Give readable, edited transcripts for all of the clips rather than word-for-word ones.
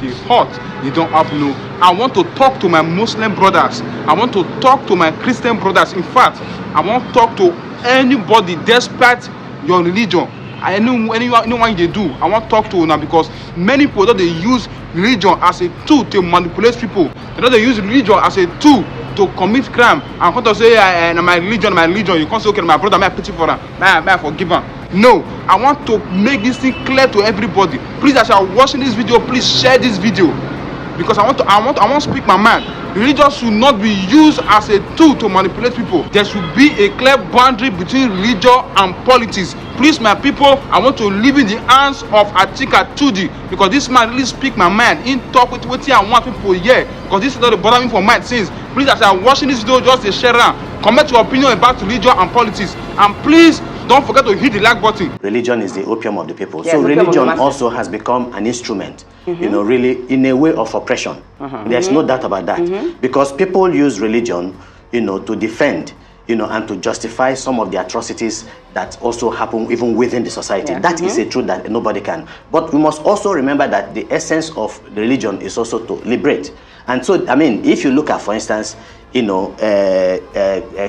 they hot, they don't have no. I want to talk to my Muslim brothers. I want to talk to my Christian brothers. In fact, I want to talk to anybody despite your religion. Anyone they do, I want to talk to now, because many people they use religion as a tool to manipulate people. They use religion as a tool to commit crime. And come to say, my religion. You can't say, okay, my brother, may I pity for him, may I forgive him. No, I want to make this thing clear to everybody. Please, as you are watching this video, please share this video, because I want to speak my mind. Religion should not be used as a tool to manipulate people. There should be a clear boundary between religion and politics. Please, my people, I want to leave in the hands of Atika Tudi, because this man really speak my mind. In talk with what I want people here, because this is not the bother me for mind since. Please, as you are watching this video, just share around. Comment your opinion about religion and politics, and please don't forget to hit the like button. Religion is the opium of the people. Yes, so religion also has become an instrument, really in a way of oppression. There's no doubt about that, because people use religion, to defend, and to justify some of the atrocities that also happen even within the society. That is a truth that nobody can. But we must also remember that the essence of religion is also to liberate. And so, I mean, if you look at, for instance,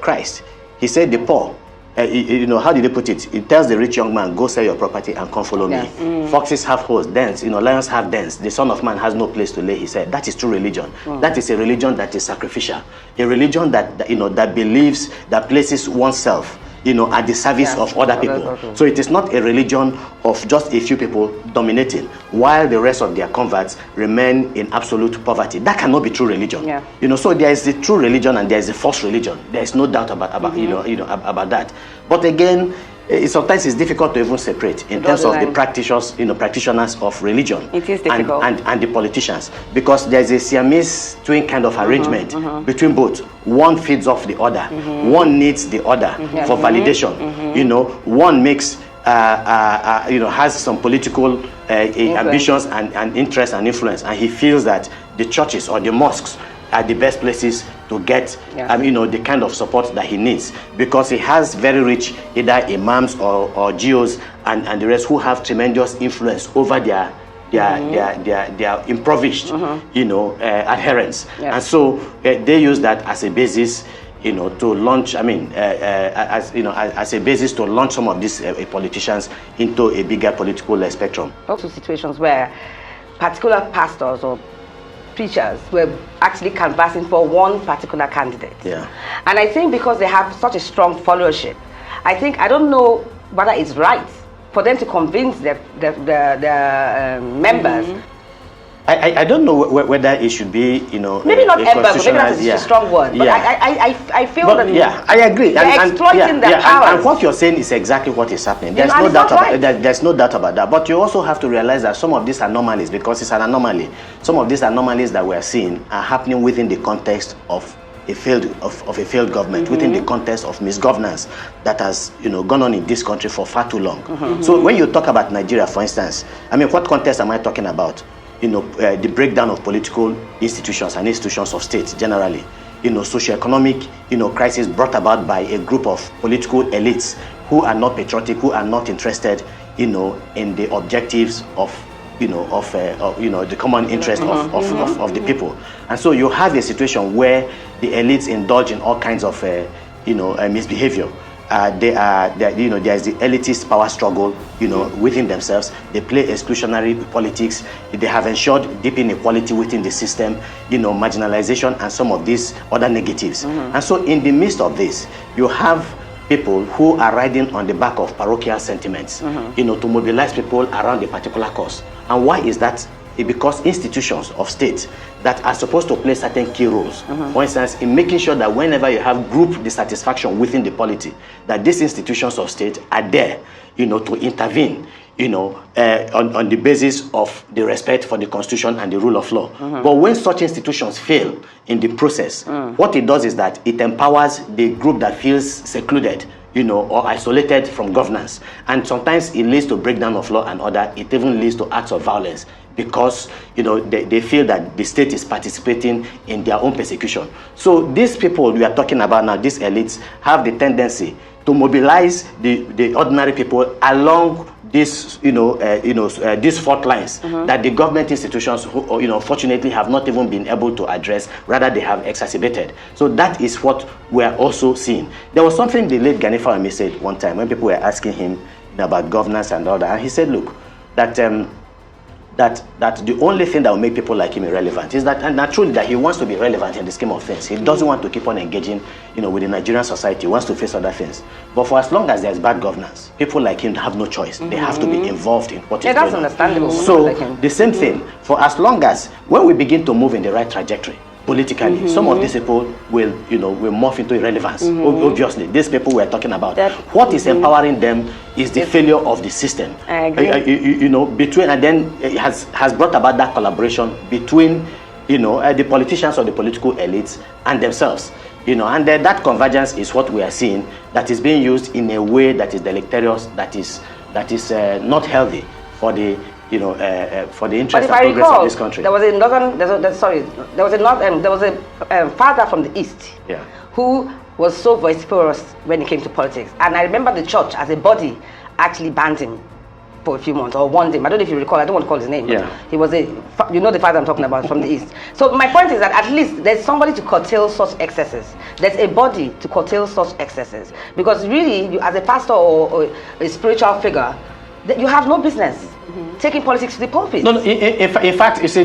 Christ, he said the poor, how did they put it? It tells the rich young man, go sell your property and come follow me. Foxes have holes, dens, lions have dens. The Son of Man has no place to lay his head. That is true religion. That is a religion that is sacrificial. A religion that that believes, that places oneself, at the service of other people. So it is not a religion of just a few people dominating, while the rest of their converts remain in absolute poverty. That cannot be true religion. So there is the true religion and there is the false religion. There is no doubt about about that. But again, sometimes it's difficult to even separate in terms of the practitioners of religion. It is difficult. And the politicians, because there's a Siamese twin kind of arrangement between both. One feeds off the other. One needs the other for validation. One makes has some political ambitions and interest and influence, and he feels that the churches or the mosques are the best places to get the kind of support that he needs, because he has very rich either imams or geos and the rest who have tremendous influence over their impoverished adherents. And so they use that as a basis to launch, as a basis to launch some of these politicians into a bigger political spectrum. Also situations where particular pastors or preachers were actually canvassing for one particular candidate. And I think because they have such a strong followership, I don't know whether it's right for them to convince the members. I don't know whether it should be, maybe not members, maybe that's a strong word, but I feel that I agree. They're exploiting their powers. And what you're saying is exactly what is happening. There's no doubt about that. But you also have to realize that some of these anomalies, because it's an anomaly, some of these anomalies that we're seeing are happening within the context of a failed government, within the context of misgovernance that has gone on in this country for far too long. So when you talk about Nigeria, for instance, what context am I talking about? The breakdown of political institutions and institutions of state generally. Socioeconomic, crisis brought about by a group of political elites who are not patriotic, who are not interested, in the objectives of, the common interest of the people. And so you have a situation where the elites indulge in all kinds of, misbehavior. There is the elitist power struggle, within themselves. They play exclusionary politics. They have ensured deep inequality within the system, marginalization and some of these other negatives. And so in the midst of this, you have people who are riding on the back of parochial sentiments, to mobilize people around a particular cause. And why is that? Because institutions of state that are supposed to play certain key roles, for instance, in making sure that whenever you have group dissatisfaction within the polity, that these institutions of state are there, to intervene, on the basis of the respect for the constitution and the rule of law. But when such institutions fail in the process, what it does is that it empowers the group that feels secluded, or isolated from governance. And sometimes it leads to breakdown of law and order. It even leads to acts of violence, because they feel that the state is participating in their own persecution. So these people we are talking about now, these elites, have the tendency to mobilize the ordinary people along these, these fault lines that the government institutions, fortunately have not even been able to address. Rather, they have exacerbated. So that is what we are also seeing. There was something the late Gani Fawehinmi said one time when people were asking him about governance and all that, and he said, look, that that the only thing that will make people like him irrelevant is that, and naturally, that he wants to be relevant in the scheme of things. He doesn't want to keep on engaging, with the Nigerian society. He wants to face other things. But for as long as there's bad governance, people like him have no choice. They have to be involved in what is going on. That's understandable. So the same thing, for as long as, when we begin to move in the right trajectory, politically, some of these people will morph into irrelevance. Obviously, these people we're talking about, what is empowering them is the failure of the system. I agree. Between, and then it has brought about that collaboration between, the politicians or the political elites and themselves. And that convergence is what we are seeing, that is being used in a way that is deleterious, that is not healthy for the for the interest and progress of this country. There was a father from the East who was so vociferous when it came to politics. And I remember the church as a body actually banned him for a few months or warned him. I don't know if you recall, I don't want to call his name. Yeah. He was the father I'm talking about from the East. So my point is that at least there's somebody to curtail such excesses. There's a body to curtail such excesses. Because really, you, as a pastor or a spiritual figure, you have no business taking politics to the pulpit. No, in fact, you see,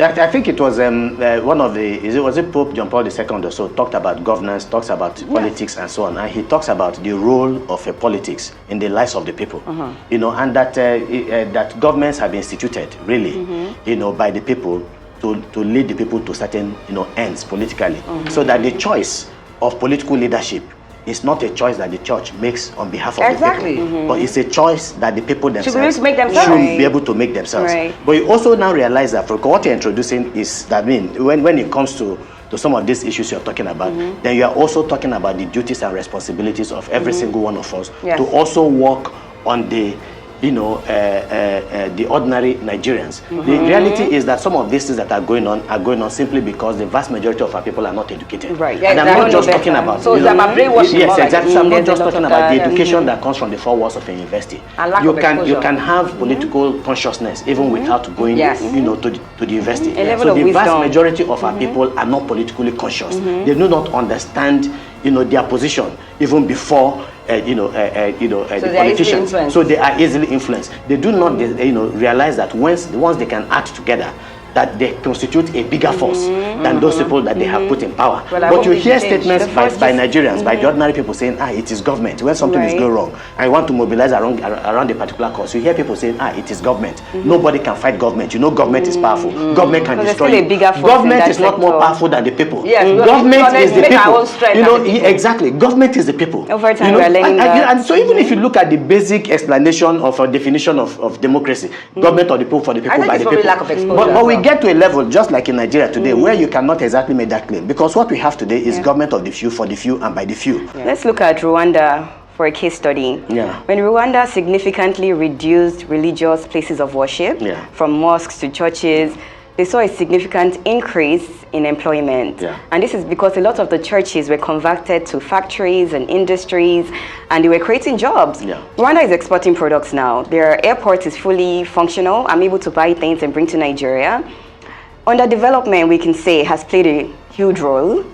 I think it was one of the, was it Pope John Paul II or so, talked about governance, talks about politics and so on, and he talks about the role of politics in the lives of the people, and that governments have been instituted, really, by the people to lead the people to certain, ends politically, so that the choice of political leadership it's not a choice that the church makes on behalf of the people, but it's a choice that the people themselves should be able to make themselves. Right. But you also now realize that for what you're introducing is that when it comes to some of these issues you're talking about, then you are also talking about the duties and responsibilities of every single one of us to also work on the the ordinary Nigerians. The reality is that some of these things that are going on simply because the vast majority of our people are not educated. Right. And I'm not just talking about brainwashing. Yes, exactly. So I'm not just talking about the education that comes from the four walls of a university. You can have political consciousness even without going to the university. So the vast majority of our people are not politically conscious. They do not understand their position even before the politicians. So they are easily influenced. They do not realize that once they can act together, that they constitute a bigger force than those people that they have put in power. Well, but you hear statements by Nigerians, by the ordinary people saying, it is government. When something is going wrong, I want to mobilize around a particular cause. You hear people saying, it is government. Nobody can fight government. Government is powerful. Government can destroy you. Government is not more powerful than the people. Yes, government is the people. Exactly. Government is the people. Over time, we're learning that. And so even if you look at the basic explanation of a definition of democracy, government of the people, for the people, by the people. Lack of exposure but we get to a level, just like in Nigeria today, where you cannot exactly make that claim. Because what we have today is government of the few, for the few, and by the few. Let's look at Rwanda for a case study. When Rwanda significantly reduced religious places of worship, from mosques to churches, they saw a significant increase in employment. And this is because a lot of the churches were converted to factories and industries, and they were creating jobs. Rwanda is exporting products now. Their airport is fully functional. I'm able to buy things and bring to Nigeria. Underdevelopment, we can say, has played a huge role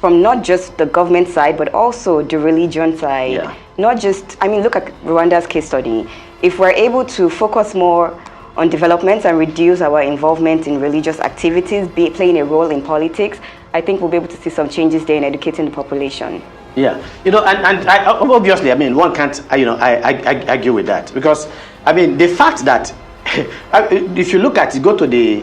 from not just the government side, but also the religion side. Not just, look at Rwanda's case study. If we're able to focus more on development and reduce our involvement in religious activities, playing a role in politics, I think we'll be able to see some changes there in educating the population. And obviously, one can't, I argue with that, because, the fact that, if you look at it, go to the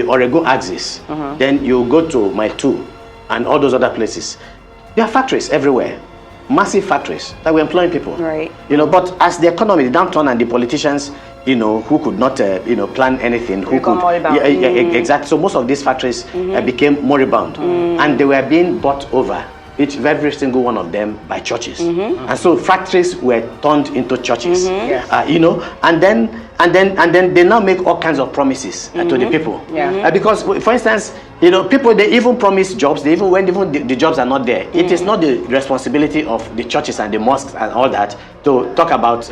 Oregon axis, then you go to Mile 2 and all those other places. There are factories everywhere. Massive factories that were employing people. Right. But as the economy, the downturn, and the politicians, who could not, plan anything, exactly. So most of these factories became moribund, and they were being bought over, every single one of them, by churches. And so factories were turned into churches, and and then they now make all kinds of promises to the people. Because, for instance, people, they even promise jobs. They even, when the jobs are not there, it is not the responsibility of the churches and the mosques and all that to talk about,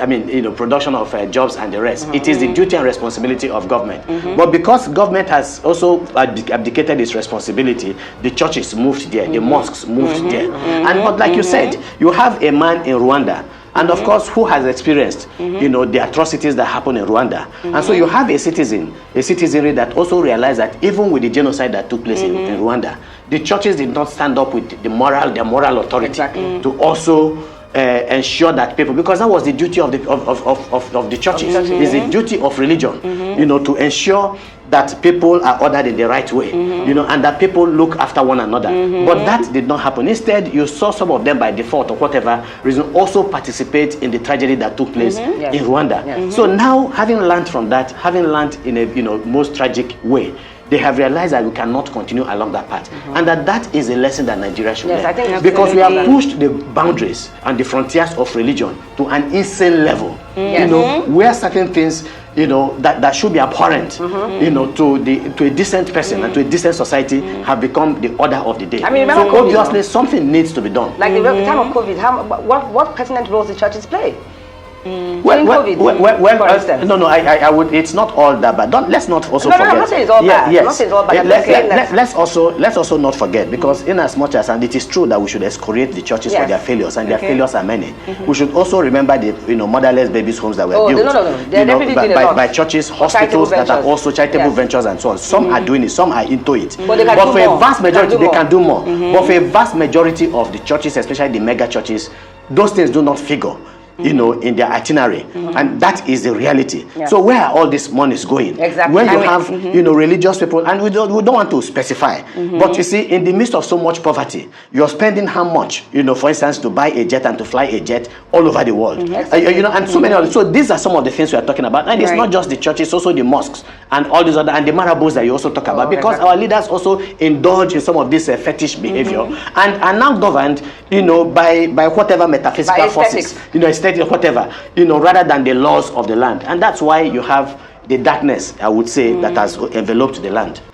production of jobs and the rest. It is the duty and responsibility of government. But because government has also abdicated its responsibility, the churches moved there, the mosques moved there. But like you said, you have a man in Rwanda, and of course, who has experienced, the atrocities that happen in Rwanda. And so you have a citizenry that also realized that even with the genocide that took place in Rwanda, the churches did not stand up with the moral authority to also ensure that people, because that was the duty of the churches. It's the duty of religion, to ensure that people are ordered in the right way, and that people look after one another. But that did not happen. Instead, you saw some of them by default or whatever reason also participate in the tragedy that took place in Rwanda. So now, having learned from that, having learned in a most tragic way, they have realized that we cannot continue along that path, and that is a lesson that Nigeria should learn. Because we have pushed the boundaries and the frontiers of religion to an insane level, where certain things, that should be abhorrent, to a decent person and to a decent society have become the order of the day. I mean, so obviously something needs to be done. Like the time of COVID, what pertinent roles the churches play? Well, I would. It's not all that bad. Let's not also forget. I'm not saying it's all bad. Yes. I'm not saying it's all bad. Let's also not forget, because in as much as, and it is true that we should excoriate the churches for their failures, and their failures are many. We should also remember the motherless babies homes that were built by churches, hospitals that are also charitable ventures and so on. Some are doing it, some are into it. But for a vast majority, they can do more. But for a vast majority of the churches, especially the mega churches, those things do not figure in their itinerary, and that is the reality. So where are all this money is going? Exactly. When you have religious people, and we don't want to specify, but you see, in the midst of so much poverty, you're spending how much, for instance, to buy a jet and to fly a jet all over the world, and so many others. So these are some of the things we are talking about, and it's not just the churches, it's also the mosques and all these other, and the marabouts that you also talk about, because our leaders also indulge in some of this fetish behavior, and are now governed, by whatever metaphysical forces, whatever, rather than the laws of the land. And that's why you have the darkness, I would say, that has enveloped the land.